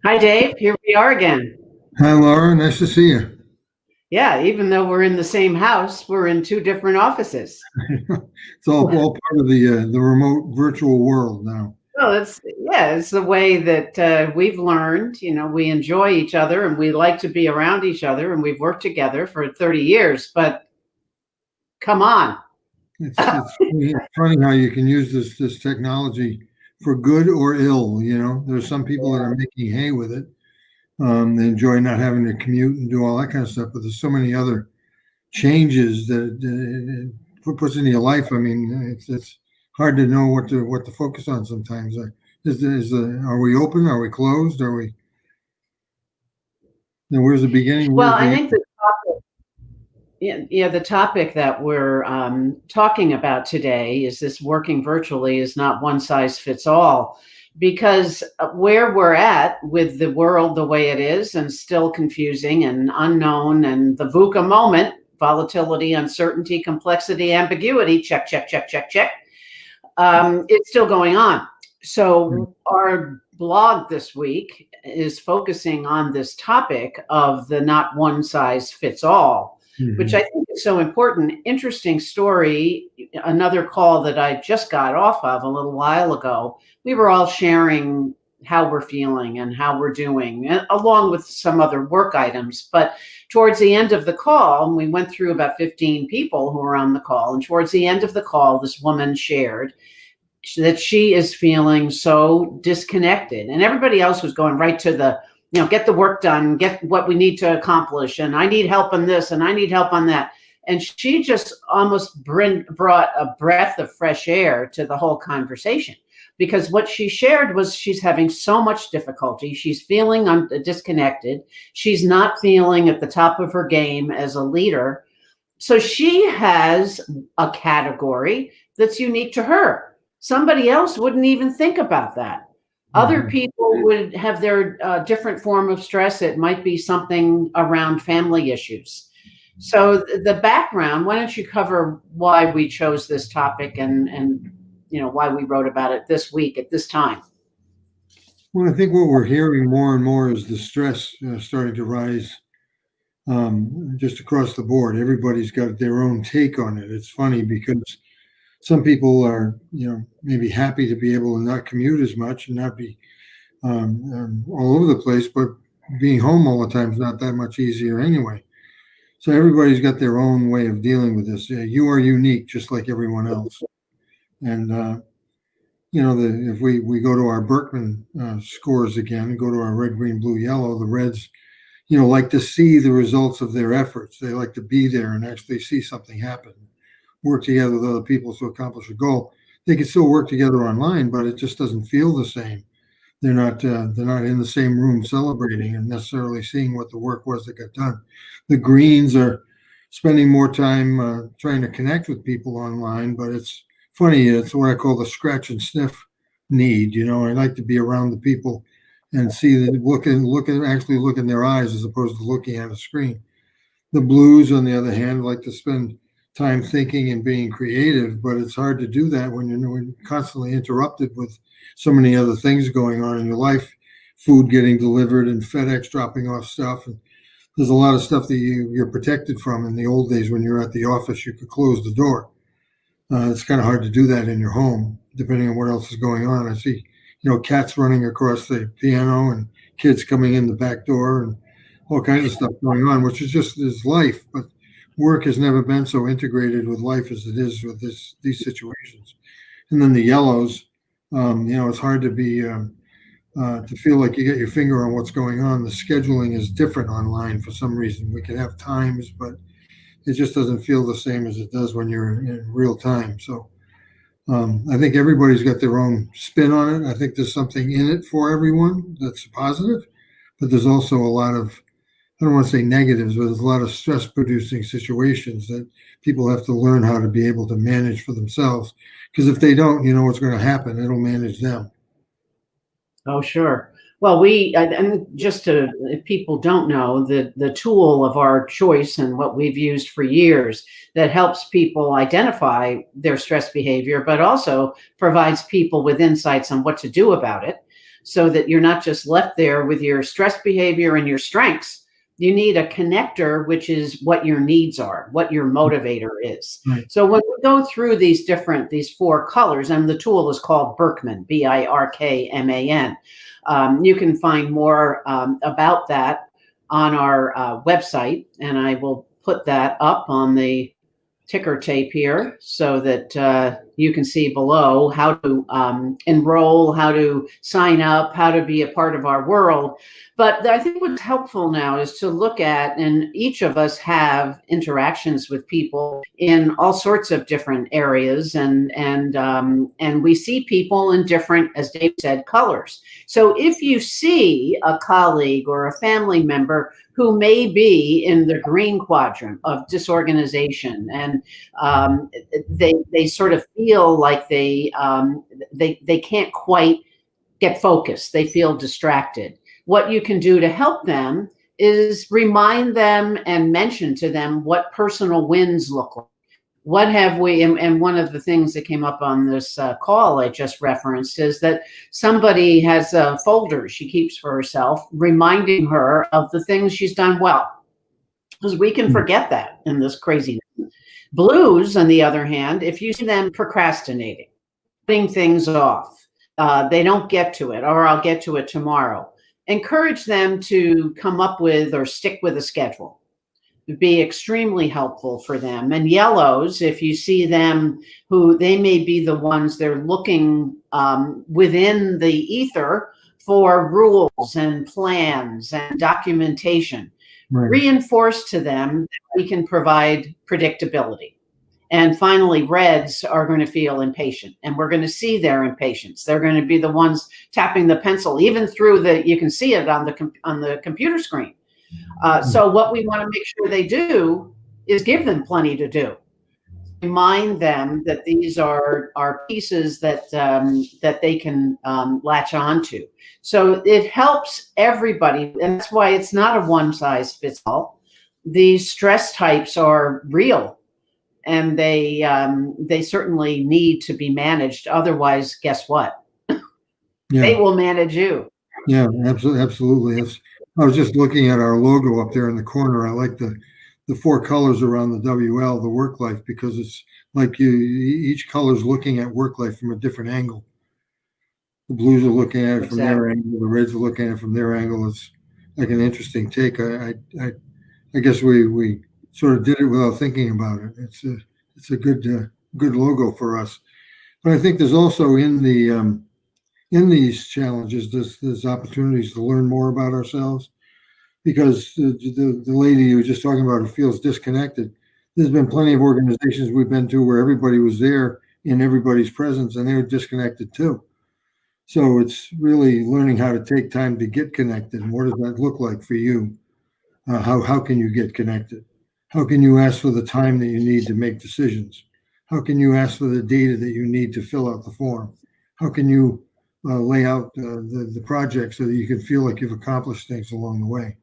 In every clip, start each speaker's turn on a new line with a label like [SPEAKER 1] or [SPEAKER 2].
[SPEAKER 1] Hi, Dave. Here we are again.
[SPEAKER 2] Hi, Laura. Nice to see you.
[SPEAKER 1] Yeah, even though we're in the same house, we're in two different offices.
[SPEAKER 2] It's all part of the remote virtual world now.
[SPEAKER 1] Well, it's the way that we've learned. We enjoy each other and we like to be around each other, and we've worked together for 30 years. But come on.
[SPEAKER 2] It's funny how you can use this technology for good or ill. There's some people that are making hay with it. They enjoy not having to commute and do all that kind of stuff. But there's so many other changes that it puts into your life. I mean, it's hard to know what to focus on sometimes. Are we open? Are we closed? Are we? Where's the beginning?
[SPEAKER 1] Well,
[SPEAKER 2] Where's
[SPEAKER 1] I
[SPEAKER 2] the
[SPEAKER 1] think the topic that we're talking about today is this: working virtually is not one size fits all, because where we're at with the world the way it is, and still confusing and unknown, and the VUCA moment: volatility, uncertainty, complexity, ambiguity, check, check, check, check, check. It's still going on.
[SPEAKER 2] end?
[SPEAKER 1] So our blog this week is focusing on this topic of the not one size fits all, which I
[SPEAKER 2] Mhm.
[SPEAKER 1] think is so important. Interesting story. Another call that I just got off of a little while ago. We were all sharing how we're feeling and how we're doing, along with some other work items. But towards the end of the call, we went through about 15 people who were on the call. And towards the end of the call, this woman shared that she is feeling so disconnected, and everybody else was going right to the, get the work done, get what we need to accomplish, and I need help on this and I need help on that. And she just almost brought a breath of fresh air to the whole conversation, because what she shared was she's having so much difficulty. She's feeling disconnected. She's not feeling at the top of her game as a leader. So she has a category that's unique to her. Somebody else wouldn't even think about that. Other
[SPEAKER 2] Mhm.
[SPEAKER 1] people would have their different form of stress. It might be something around family issues. So the background, why don't you cover why we chose this topic, and why we wrote about it this week at this time?
[SPEAKER 2] Well, I think what we're hearing more and more is the stress starting to rise just across the board. Everybody's got their own take on it. It's funny because some people are, maybe happy to be able to not commute as much and not be all over the place, but being home all the time is not that much easier anyway. So everybody's got their own way of dealing with this. You are unique, just like everyone else. And if we go to our Berkman scores again, go to our red, green, blue, yellow, the Reds, like to see the results of their efforts. They like to be there and actually see something happen, work together with other people to accomplish a goal. They can still work together online, but it just doesn't feel the same. They're not in the same room celebrating and necessarily seeing what the work was that got done. The Greens are spending more time trying to connect with people online, but it's funny. It's what I call the scratch and sniff need. I like to be around the people and see that actually look in their eyes as opposed to looking at a screen. The Blues, on the other hand, like to spend time thinking and being creative, but it's hard to do that when you're constantly interrupted with so many other things going on in your life, food getting delivered and FedEx dropping off stuff. And there's a lot of stuff that you're protected from. In the old days, when you're at the office, you could close the door. It's kind of hard to do that in your home, depending on what else is going on. I see, cats running across the piano and kids coming in the back door and all kinds of stuff going on, which is life. But work has never been so integrated with life as it is with these situations. And then the yellows, it's hard to feel like you get your finger on what's going on. The scheduling is different online for some reason. We can have times, but it just doesn't feel the same as it does when you're in real time. So I think everybody's got their own spin on it. I think there's something in it for everyone that's positive, but there's also a lot of, I don't want to say negatives, but there's a lot of stress producing situations that people have to learn how to be able to manage for themselves. Because if they don't, you know what's going to happen. It'll manage them.
[SPEAKER 1] Oh, sure. Well, and just to, if people don't know, the tool of our choice and what we've used for years that helps people identify their stress behavior, but also provides people with insights on what to do about it. so that you're not just left there with your stress behavior and your strengths. You need a connector, which is what your needs are, what your motivator is.
[SPEAKER 2] Right.
[SPEAKER 1] So when we go through these 4 colors, and the tool is called Birkman, Birkman. You can find more about that on our website, and I will put that up on the ticker tape here so that you can see below how to enroll, how to sign up, how to be a part of our world. But I think what's helpful now is to look at, and each of us have interactions with people in all sorts of different areas, and we see people in different, as Dave said, colors. So if you see a colleague or a family member who may be in the green quadrant of disorganization, and they sort of feel like they can't quite get focused, they feel distracted. What you can do to help them is remind them and mention to them what personal wins look like. What have we, and one of the things that came up on this call I just referenced is that somebody has a folder she keeps for herself, reminding her of the things she's done well. Because we can forget that in this craziness. Blues, on the other hand, if you see them procrastinating, putting things off, they don't get to it, or I'll get to it tomorrow. Encourage them to come up with or stick with a schedule. It'd be extremely helpful for them. And yellows, if you see them, who they may be the ones they're looking within the ether for rules and plans and documentation. Right. Reinforce to them that we can provide predictability. And finally, reds are going to feel impatient, and we're going to see their impatience. They're going to be the ones tapping the pencil, even through you can see it on the computer screen. So what we want to make sure they do is give them plenty to do. Remind them that these are pieces that they can latch onto. So it helps everybody, and that's why it's not a one size fits all. These stress types are real, and they certainly need to be managed. Otherwise, guess what? Yeah. They will manage you.
[SPEAKER 2] Yeah, absolutely. I was just looking at our logo up there in the corner. I like the 4 colors around the WL, the work life, because it's like each color is looking at work life from a different angle. The blues are looking at it from their angle. The reds are looking at it from their angle. It's like an interesting take. I guess we sort of did it without thinking about it. It's a good logo for us. But I think there's also in these challenges, there's opportunities to learn more about ourselves, because the lady you were just talking about who feels disconnected, there's been plenty of organizations we've been to where everybody was there in everybody's presence and they were disconnected too. So it's really learning how to take time to get connected. And what does that look like for you? How can you get connected? How can you ask for the time that you need to make decisions? How can you ask for the data that you need to fill out the form? How can you lay out the project so that you can feel like you've accomplished things along the way?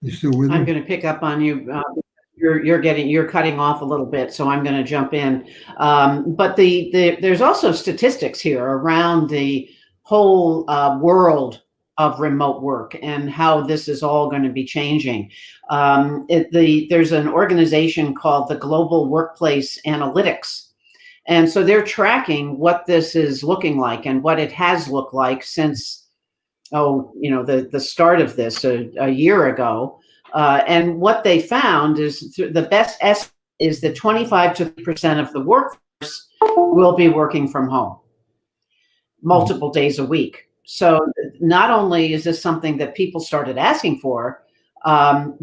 [SPEAKER 2] You still with me?
[SPEAKER 1] I'm going to pick up on you. You're cutting off a little bit, so I'm going to jump in. But there's also statistics here around the whole world of remote work and how this is all going to be changing. There's an organization called the Global Workplace Analytics. And so they're tracking what this is looking like and what it has looked like since, the start of this a year ago. And what they found is the best estimate is that 25% to 30% of the workforce will be working from home multiple days a week. So not only is this something that people started asking for,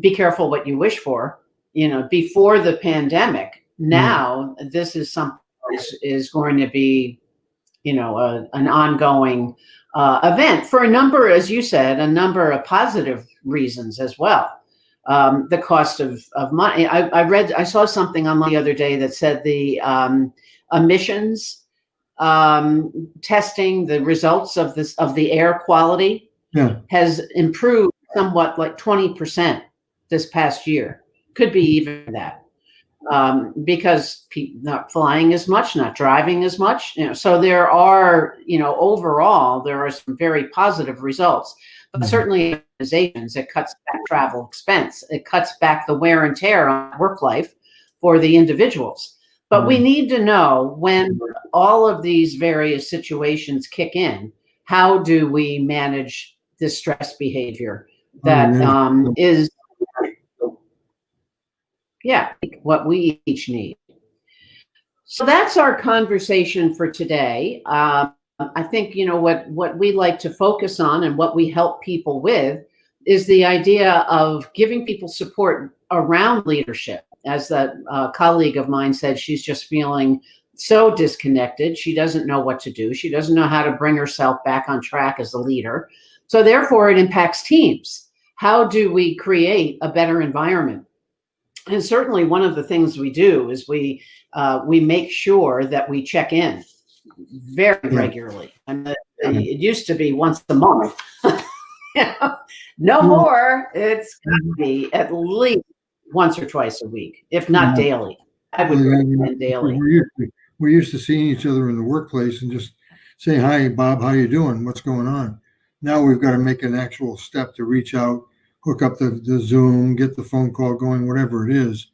[SPEAKER 1] be careful what you wish for, before the pandemic. Now this is something that is going to be, an ongoing event for a number, as you said, a number of positive reasons as well. The cost of money. I saw something on the other day that said the emissions testing, the results of the air quality has improved somewhat, like 20% this past year. Could be even that. Because not flying as much, not driving as much. So there are, overall, there are some very positive results. But
[SPEAKER 2] Mhm.
[SPEAKER 1] certainly, organizations, it cuts back travel expense. It cuts back the wear and tear on work life for the individuals. But we
[SPEAKER 2] Right.
[SPEAKER 1] need to know when all of these various situations kick in, how do we manage this stress behavior
[SPEAKER 2] Oh,
[SPEAKER 1] that
[SPEAKER 2] yeah.
[SPEAKER 1] is, yeah, what we each need. So that's our conversation for today. I think what we like to focus on and what we help people with is the idea of giving people support around leadership. As that colleague of mine said, she's just feeling so disconnected. She doesn't know what to do. She doesn't know how to bring herself back on track as a leader. So therefore, it impacts teams. How do we create a better environment? And certainly, one of the things we do is we make sure that we check in very
[SPEAKER 2] Yeah.
[SPEAKER 1] regularly. And it used to be once a month. No
[SPEAKER 2] Well,
[SPEAKER 1] more. It's got to be at least once or twice a week, if not
[SPEAKER 2] yeah.
[SPEAKER 1] daily. I would
[SPEAKER 2] Yeah,
[SPEAKER 1] recommend daily.
[SPEAKER 2] we're used to seeing each other in the workplace and just saying, "Hi, Bob, how you doing? What's going on?" Now we've got to make an actual step to reach out, hook up the Zoom, get the phone call going, whatever it is.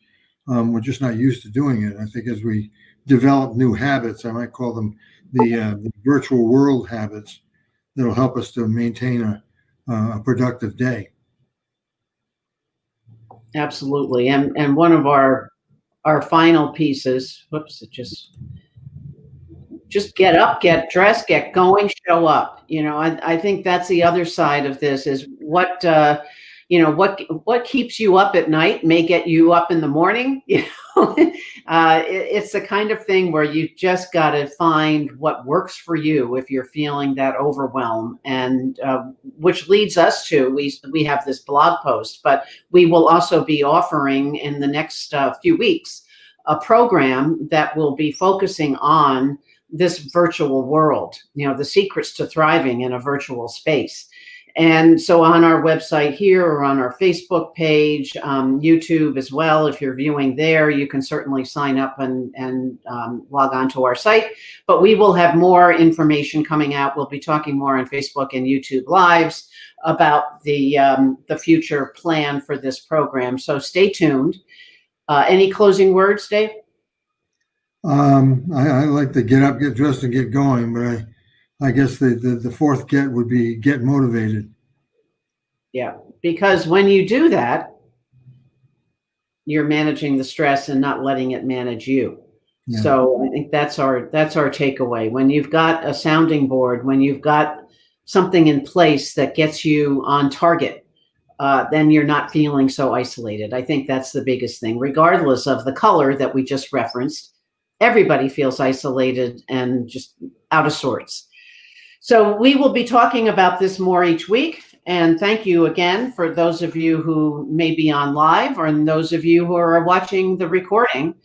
[SPEAKER 2] We're just not used to doing it. I think as we develop new habits, I might call them the virtual world habits, that'll help us to maintain a productive day.
[SPEAKER 1] Absolutely. And one of our final pieces, whoops, it just get up, get dressed, get going, show up. I think that's the other side of this is what keeps you up at night may get you up in the morning. It's the kind of thing where you just got to find what works for you if you're feeling that overwhelm, and which leads us to we have this blog post, but we will also be offering in the next few weeks a program that will be focusing on this virtual world, the secrets to thriving in a virtual space. And so on our website here or on our Facebook page, YouTube as well, if you're viewing there, you can certainly sign up and log on to our site. But we will have more information coming out. We'll be talking more on Facebook and YouTube Lives about the future plan for this program. So stay tuned. Any closing words, Dave?
[SPEAKER 2] I like to get up, get dressed, and get going, but I guess the fourth get would be get motivated.
[SPEAKER 1] Yeah, because when you do that, you're managing the stress and not letting it manage you.
[SPEAKER 2] Yeah.
[SPEAKER 1] So I think that's our takeaway. When you've got a sounding board, when you've got something in place that gets you on target, then you're not feeling so isolated. I think that's the biggest thing, regardless of the color that we just referenced. Everybody feels isolated and just out of sorts. So we will be talking about this more each week. And thank you again for those of you who may be on live or those of you who are watching the recording.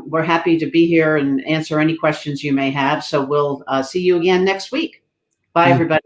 [SPEAKER 1] We're happy to be here and answer any questions you may have. So we'll see you again next week. Bye,
[SPEAKER 2] Yeah.
[SPEAKER 1] everybody.